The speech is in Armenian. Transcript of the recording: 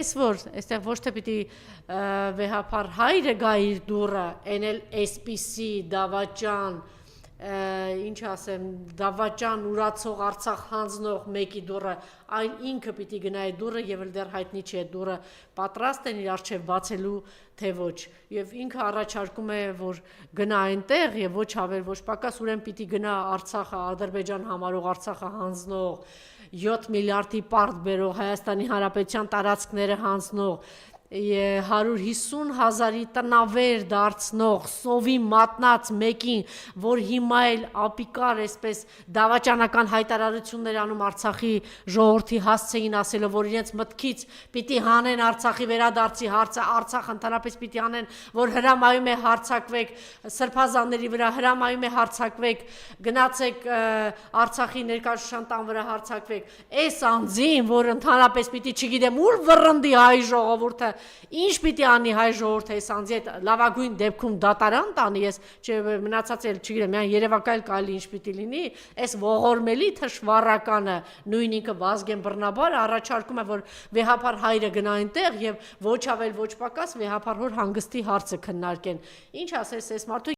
Ես որ այստեղ ոչ թե պիտի վեհապար հայրը գա իր դուրը, այն էլ այսպիսի դավաճան, ինչ ասեմ, դավաճան ուրացող Արցախ հանձնող մեկի դուրը, այն ինքը պիտի գնա այդ դուրը եւ էլ դեռ հայտնի չի այդ դուրը պատրաստ են իր առջև բացելու թե ոչ։ Եվ ինքը առաջարկում է, որ գնա այնտեղ եւ ոչ ավել, ոչ պակաս, ուրեմն պիտի գնա Արցախը, Ադրբեջան համարող Արցախը հանձնող 7 միլիարդի պարտ բերող Հայաստանի Հանրապետության տարածքները հանձնող 150,000-ի տնավեր դարձնող սովի մատնած մեկին, որ հիմա էլ ապիկար այսպես դավաճանական հայտարարություններ անում Արցախի ժողովրդի հասցեին ասելով, որ իրենց մտքից պիտի հանեն Արցախի վերադարձի հարցը, Արցախ ընդհանրապես պիտի հանեն, որ հրամայում է հարձակվեք սրբազանների վրա, հրամայում է հարձակվեք, գնացեք Արցախի ներկայացության տան վրա հարձակվեք, այս անձին, որ ընդհանրապես պիտի չգիտեմ ուր վռնդի հայ ժողովուրդը, ինչ պիտի անի հայ ժողովուրդը այս անձի հետ լավագույն դեպքում դատարան տանի, ես մնացած էլ չգիտեմ, երևակայել կարելի ինչ պիտի լինի, այս ողորմելի թշվառականը նույն ինքը Վազգեն Բռնաբարը առաջարկում է, որ վեհապար հայրը գնա այնտեղ եւ ոչ ավել ոչ պակաս վեհապար հոր հանգստի հարցը քննարկեն։ Ինչ ասես այս մարդու